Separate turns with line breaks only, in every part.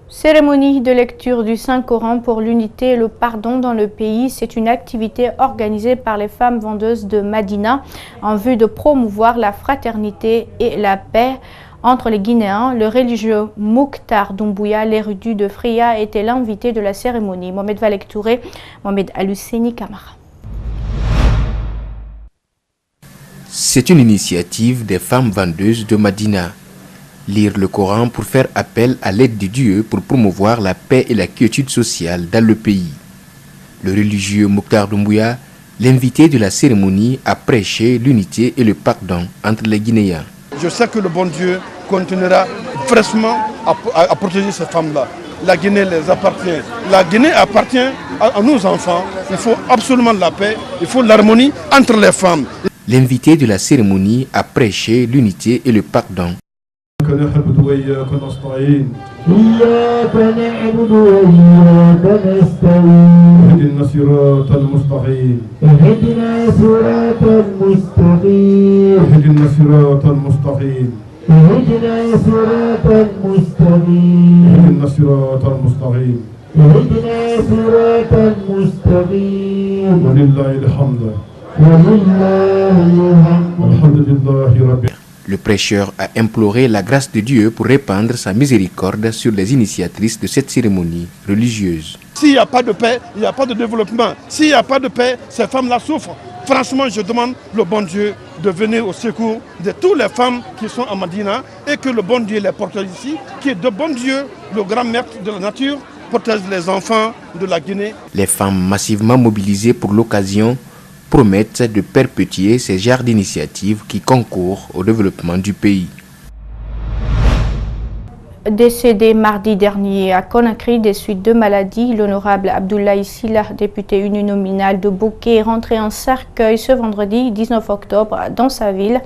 Cérémonie de lecture du Saint-Coran pour l'unité et le pardon dans le pays. C'est une activité organisée par les femmes vendeuses de Madina en vue de promouvoir la fraternité et la paix entre les Guinéens. Le religieux Mouktar Doumbouya, l'érudit de Fria, était l'invité de la cérémonie. Mohamed Valek Touré, Mohamed Aluseni Kamara.
C'est une initiative des femmes vendeuses de Madina. Lire le Coran pour faire appel à l'aide de Dieu pour promouvoir la paix et la quiétude sociale dans le pays. Le religieux Mouktar Doumbouya, l'invité de la cérémonie, a prêché l'unité et le pardon entre les Guinéens.
Je sais que le bon Dieu continuera vraiment à protéger ces femmes-là. La Guinée les appartient. La Guinée appartient à nos enfants. Il faut absolument la paix, il faut l'harmonie entre les femmes.
L'invité de la cérémonie a prêché l'unité et le pardon.
نعبد وإياك نستعين
إياك نعبد وإياك نستعين
اهدنا الصراط المستقيم
اهدنا صراط المستقيم
اهدنا الصراط المستقيم
اهدنا صراط المستقيم
اهدنا الصراط المستقيم
اهدنا صراط المستقيم
ولله الحمد
ولله الحمد
والحمد لله رب.
Le prêcheur a imploré la grâce de Dieu pour répandre sa miséricorde sur les initiatrices de cette cérémonie religieuse.
S'il n'y a pas de paix, il n'y a pas de développement. S'il n'y a pas de paix, ces femmes-là souffrent. Franchement, je demande le bon Dieu de venir au secours de toutes les femmes qui sont à Madina et que le bon Dieu les protège ici, qui est de bon Dieu, le grand maître de la nature, protège les enfants de la Guinée.
Les femmes massivement mobilisées pour l'occasion promettent de perpétuer ces genres d'initiatives qui concourent au développement du pays.
Décédé mardi dernier à Conakry des suites de maladies, l'honorable Abdoulaye Sylla, député uninominal de Bouquet, est rentré en cercueil ce vendredi 19 octobre dans sa ville.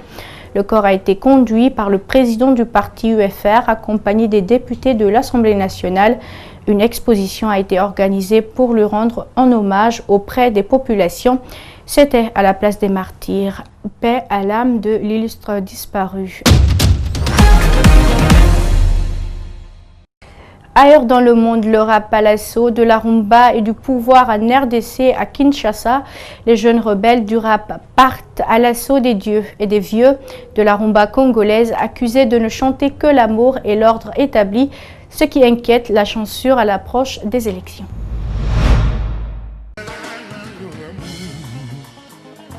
Le corps a été conduit par le président du parti UFR, accompagné des députés de l'Assemblée nationale. Une exposition a été organisée pour lui rendre un hommage auprès des populations. C'était à la place des martyrs. Paix à l'âme de l'illustre disparu. Ailleurs dans le monde, le rap à l'assaut de la rumba et du pouvoir en RDC à Kinshasa, les jeunes rebelles du rap partent à l'assaut des dieux et des vieux de la rumba congolaise, accusés de ne chanter que l'amour et l'ordre établi, ce qui inquiète la censure à l'approche des élections.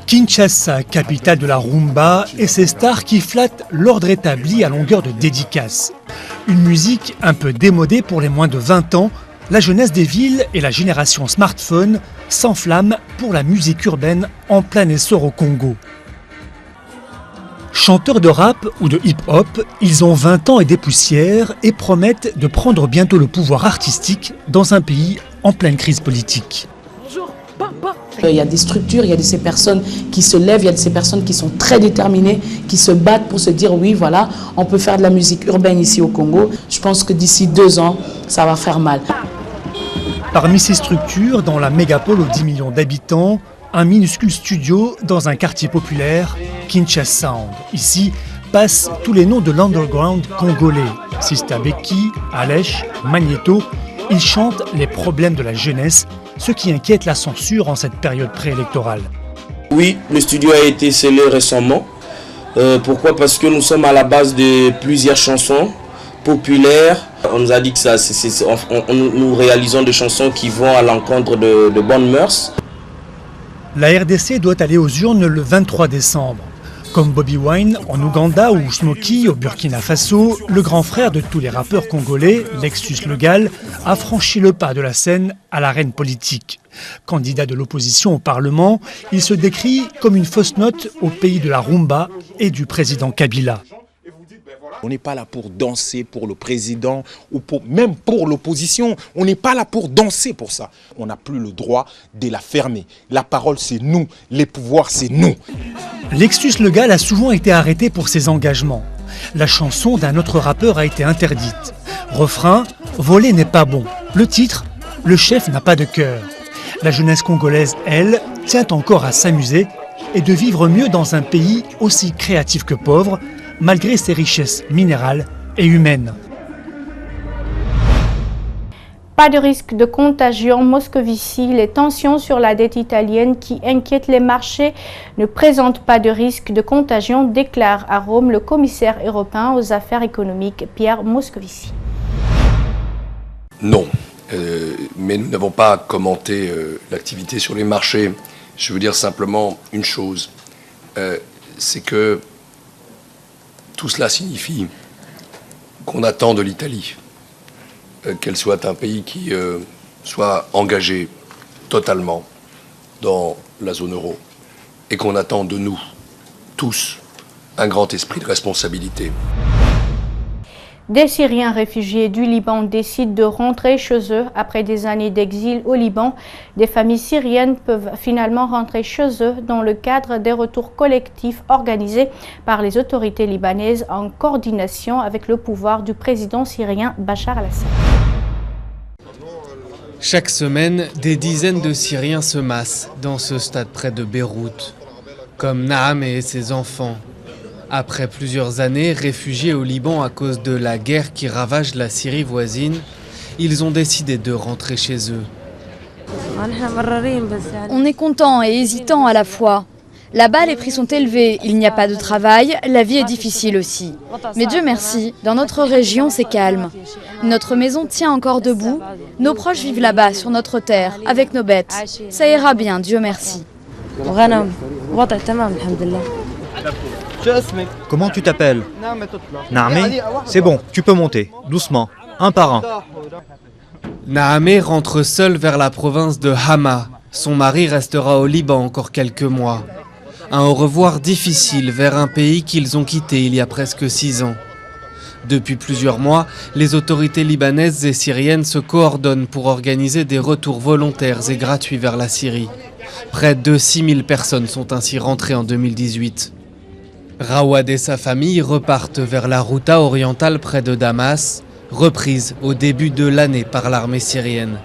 Kinshasa, capitale de la rumba, et ses stars qui flattent l'ordre établi à longueur de dédicaces. Une musique un peu démodée pour les moins de 20 ans, la jeunesse des villes et la génération smartphone s'enflamment pour la musique urbaine en plein essor au Congo. Chanteurs de rap ou de hip-hop, ils ont 20 ans et des poussières et promettent de prendre bientôt le pouvoir artistique dans un pays en pleine crise politique.
Il y a des structures, il y a de ces personnes qui se lèvent, il y a de ces personnes qui sont très déterminées, qui se battent pour se dire oui, voilà, on peut faire de la musique urbaine ici au Congo. Je pense que d'ici 2 ans, ça va faire mal.
Parmi ces structures, dans la mégapole aux 10 millions d'habitants, un minuscule studio dans un quartier populaire, Kinshasa Sound. Ici passent tous les noms de l'underground congolais. Sista Beki, Alech, Magneto. Ils chantent les problèmes de la jeunesse, ce qui inquiète la censure en cette période préélectorale.
Oui, le studio a été scellé récemment. Pourquoi? Parce que nous sommes à la base de plusieurs chansons populaires. On nous a dit que nous réalisons des chansons qui vont à l'encontre de bonnes mœurs.
La RDC doit aller aux urnes le 23 décembre. Comme Bobby Wine en Ouganda ou Smokey au Burkina Faso, le grand frère de tous les rappeurs congolais, Lexus Legal, a franchi le pas de la scène à l'arène politique. Candidat de l'opposition au Parlement, il se décrit comme une fausse note au pays de la rumba et du président Kabila.
On n'est pas là pour danser pour le président ou même pour l'opposition. On n'est pas là pour danser pour ça. On n'a plus le droit de la fermer. La parole, c'est nous. Les pouvoirs, c'est nous.
Lexus Legal a souvent été arrêté pour ses engagements. La chanson d'un autre rappeur a été interdite. Refrain, voler n'est pas bon. Le titre, le chef n'a pas de cœur. La jeunesse congolaise, elle, tient encore à s'amuser et de vivre mieux dans un pays aussi créatif que pauvre, malgré ses richesses minérales et humaines.
Pas de risque de contagion. Moscovici, les tensions sur la dette italienne qui inquiètent les marchés ne présentent pas de risque de contagion, déclare à Rome le commissaire européen aux affaires économiques Pierre Moscovici.
Non, mais nous n'avons pas commenté l'activité sur les marchés. Je veux dire simplement une chose, c'est que tout cela signifie qu'on attend de l'Italie qu'elle soit un pays qui soit engagé totalement dans la zone euro et qu'on attend de nous, tous, un grand esprit de responsabilité.
Des Syriens réfugiés du Liban décident de rentrer chez eux après des années d'exil au Liban. Des familles syriennes peuvent finalement rentrer chez eux dans le cadre des retours collectifs organisés par les autorités libanaises en coordination avec le pouvoir du président syrien Bachar al-Assad.
Chaque semaine, des dizaines de Syriens se massent dans ce stade près de Beyrouth, comme Naam et ses enfants. Après plusieurs années réfugiés au Liban à cause de la guerre qui ravage la Syrie voisine, ils ont décidé de rentrer chez eux.
On est content et hésitant à la fois. Là-bas, les prix sont élevés, il n'y a pas de travail, la vie est difficile aussi. Mais Dieu merci, dans notre région, c'est calme. Notre maison tient encore debout, nos proches vivent là-bas, sur notre terre, avec nos bêtes. Ça ira bien, Dieu merci.
Comment tu t'appelles? Naamé? C'est bon, tu peux monter, doucement, un par un.
Naamé rentre seul vers la province de Hama. Son mari restera au Liban encore quelques mois. Un au revoir difficile vers un pays qu'ils ont quitté il y a presque 6 ans. Depuis plusieurs mois, les autorités libanaises et syriennes se coordonnent pour organiser des retours volontaires et gratuits vers la Syrie. Près de 6000 personnes sont ainsi rentrées en 2018. Rawad et sa famille repartent vers la Routa orientale près de Damas, reprise au début de l'année par l'armée syrienne.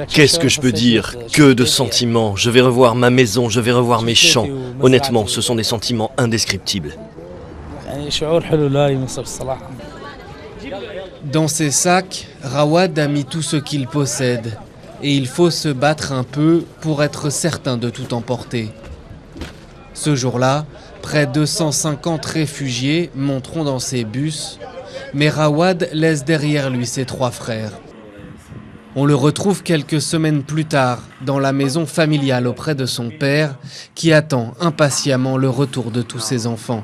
Qu'est-ce que je peux dire? Que de sentiments. Je vais revoir ma maison, je vais revoir mes champs. Honnêtement, ce sont des sentiments indescriptibles.
Dans ses sacs, Rawad a mis tout ce qu'il possède. Et il faut se battre un peu pour être certain de tout emporter. Ce jour-là, près de 150 réfugiés monteront dans ses bus, mais Rawad laisse derrière lui ses 3 frères. On le retrouve quelques semaines plus tard, dans la maison familiale auprès de son père, qui attend impatiemment le retour de tous ses enfants.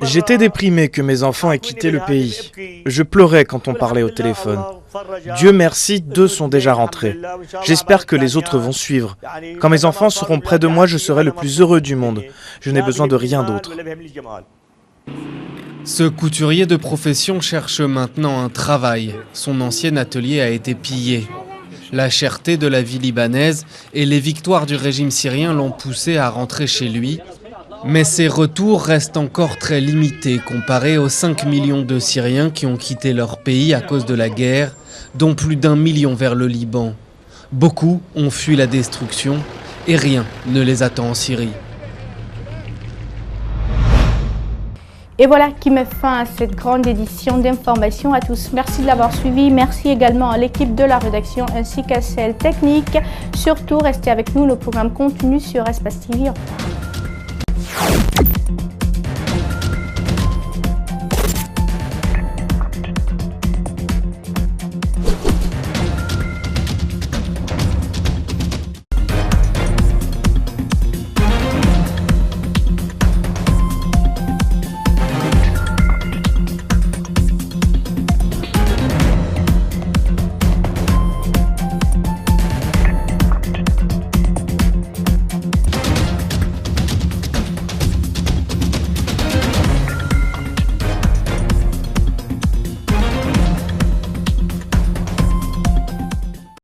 J'étais déprimé que mes enfants aient quitté le pays. Je pleurais quand on parlait au téléphone. Dieu merci, 2 sont déjà rentrés. J'espère que les autres vont suivre. Quand mes enfants seront près de moi, je serai le plus heureux du monde. Je n'ai besoin de rien d'autre.
Ce couturier de profession cherche maintenant un travail. Son ancien atelier a été pillé. La cherté de la vie libanaise et les victoires du régime syrien l'ont poussé à rentrer chez lui. Mais ses retours restent encore très limités comparés aux 5 millions de Syriens qui ont quitté leur pays à cause de la guerre, dont plus d'1 million vers le Liban. Beaucoup ont fui la destruction et rien ne les attend en Syrie.
Et voilà qui met fin à cette grande édition d'information à tous. Merci de l'avoir suivi. Merci également à l'équipe de la rédaction ainsi qu'à celle technique. Surtout, restez avec nous, le programme continue sur Espace TV.